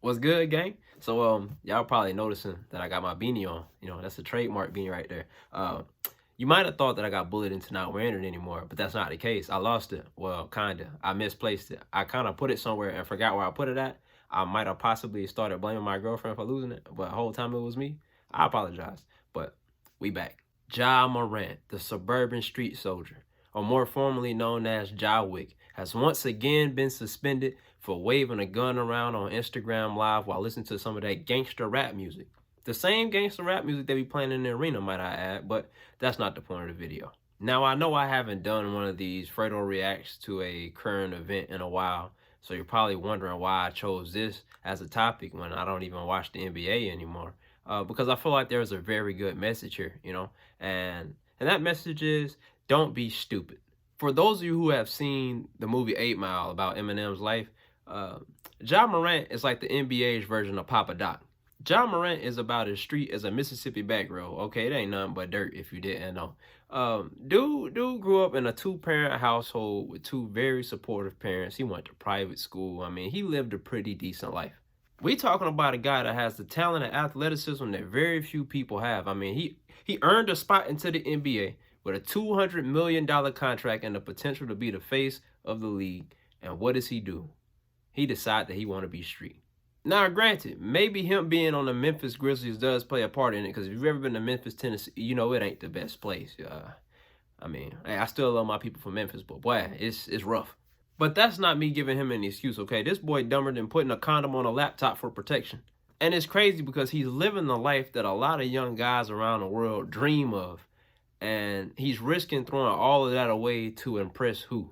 What's good, gang? So y'all probably noticing that I got my beanie on. That's a trademark beanie right there. You might have thought that I got bullied into not wearing it anymore, but that's not the case. I lost it. Well, kinda. I misplaced it. I kind of put it somewhere and forgot where I put it at. I might have possibly started blaming my girlfriend for losing it, but the whole time it was me. I apologize. But we back. Ja Morant, the suburban street soldier, or more formally known as Ja Wick, has once again been suspended for waving a gun around on Instagram Live while listening to some of that gangster rap music. The same gangster rap music they be playing in the arena, might I add, but that's not the point of the video. Now, I know I haven't done one of these Fredo reacts to a current event in a while, so you're probably wondering why I chose this as a topic when I don't even watch the NBA anymore. Because I feel like there's a very good message here, and that message is don't be stupid. For those of you who have seen the movie 8 Mile about Eminem's life, Ja Morant is like the NBA's version of Papa Doc. Ja Morant is about as street as a Mississippi back road. Okay, it ain't nothing but dirt if you didn't know. Dude grew up in a two-parent household with two very supportive parents. He went to private school. I mean, he lived a pretty decent life. We talking about a guy that has the talent and athleticism that very few people have. I mean, he earned a spot into the NBA with a $200 million contract and the potential to be the face of the league. And what does he do? He decides that he want to be street. Now, granted, maybe him being on the Memphis Grizzlies does play a part in it, because if you've ever been to Memphis, Tennessee, you know it ain't the best place. I mean, I still love my people from Memphis, but boy, it's rough. But that's not me giving him an excuse, okay? This boy dumber than putting a condom on a laptop for protection. And it's crazy because he's living the life that a lot of young guys around the world dream of. And he's risking throwing all of that away to impress who?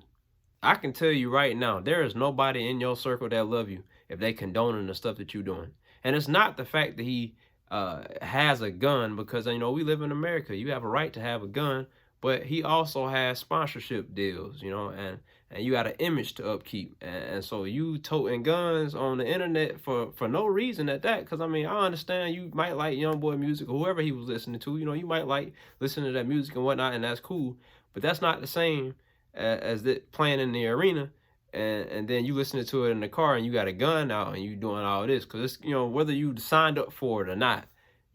I can tell you right now, there is nobody in your circle that love you if they condoning the stuff that you're doing. And it's not the fact that he has a gun, because, we live in America. You have a right to have a gun, but he also has sponsorship deals, and you got an image to upkeep. And so you toting guns on the internet for no reason at that. Because, I understand you might like YoungBoy music or whoever he was listening to. You might like listening to that music and whatnot, and that's cool. But that's not the same as it playing in the arena, and then you listening to it in the car and you got a gun out and you doing all this. Because it's, whether you signed up for it or not,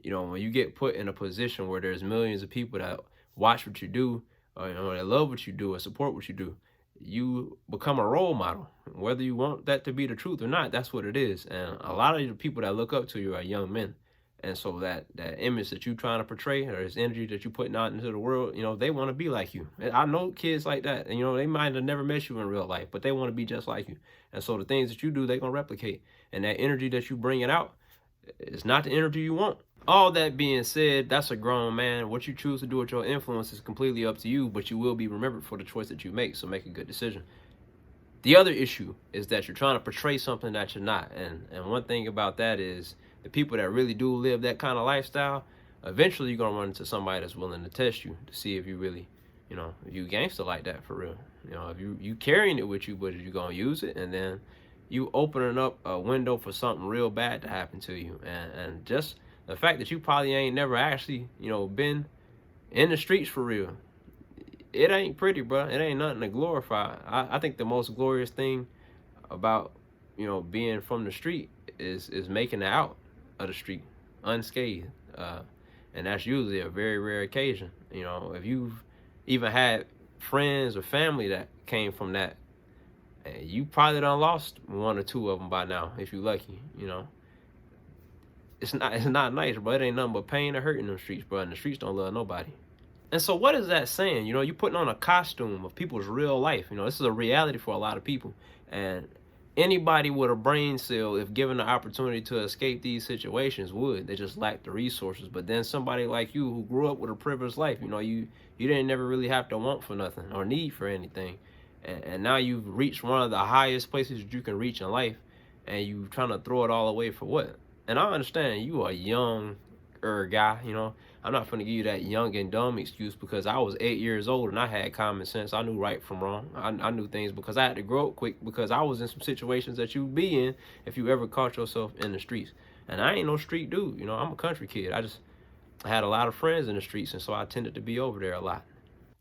when you get put in a position where there's millions of people that watch what you do, or that love what you do or support what you do, you become a role model. Whether you want that to be the truth or not, that's what it is. And a lot of the people that look up to you are young men. And so that image that you're trying to portray, or this energy that you're putting out into the world, they want to be like you. I know kids like that, and they might have never met you in real life, but they want to be just like you. And so the things that you do, they're going to replicate. And that energy that you bringing out is not the energy you want. All that being said, that's a grown man. What you choose to do with your influence is completely up to you, but you will be remembered for the choice that you make, so make a good decision. The other issue is that you're trying to portray something that you're not. And one thing about that is the people that really do live that kind of lifestyle, eventually you're going to run into somebody that's willing to test you to see if you really, if you gangster like that for real. If you carrying it with you, but you're going to use it, and then you opening up a window for something real bad to happen to you. And just the fact that you probably ain't never actually, been in the streets for real, it ain't pretty, bro. It ain't nothing to glorify. I think the most glorious thing about, being from the street is making it out of the street unscathed. And that's usually a very rare occasion. If you've even had friends or family that came from that, you probably done lost one or two of them by now, if you're lucky. It's not nice, bro. It ain't nothing but pain and hurt in them streets, bro. And the streets don't love nobody. And so what is that saying? You're putting on a costume of people's real life. This is a reality for a lot of people. And anybody with a brain cell, if given the opportunity to escape these situations, would. They just lack the resources. But then somebody like you who grew up with a privileged life, you didn't never really have to want for nothing or need for anything. And now you've reached one of the highest places that you can reach in life, and you trying to throw it all away for what? And I understand you are a younger guy, I'm not going to give you that young and dumb excuse, because I was 8 years old and I had common sense. I knew right from wrong. I knew things because I had to grow up quick, because I was in some situations that you'd be in if you ever caught yourself in the streets. And I ain't no street dude. I'm a country kid. I had a lot of friends in the streets, and so I tended to be over there a lot.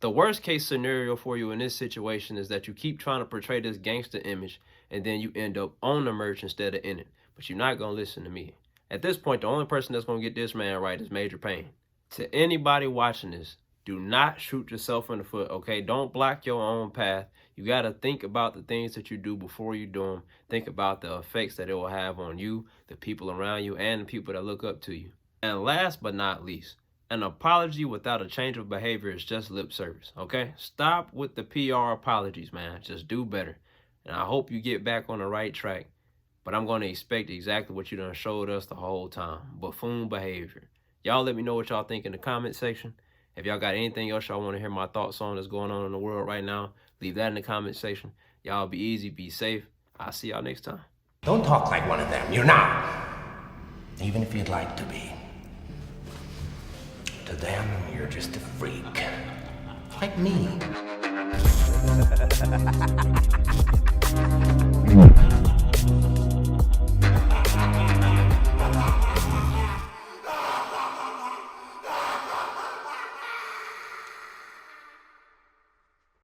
The worst case scenario for you in this situation is that you keep trying to portray this gangster image, and then you end up on the merch instead of in it. but you're not going to listen to me. At this point, the only person that's going to get this man right is Major Payne. To anybody watching this, do not shoot yourself in the foot, okay? Don't block your own path. You got to think about the things that you do before you do them. Think about the effects that it will have on you, the people around you, and the people that look up to you. And last but not least, an apology without a change of behavior is just lip service, okay? Stop with the PR apologies, man. Just do better. And I hope you get back on the right track. But I'm going to expect exactly what you done showed us the whole time. Buffoon behavior. Y'all let me know what y'all think in the comment section. If y'all got anything else y'all want to hear my thoughts on that's going on in the world right now, leave that in the comment section. Y'all be easy, be safe. I'll see y'all next time. Don't talk like one of them. You're not. Even if you'd like to be. To them, you're just a freak. Like me.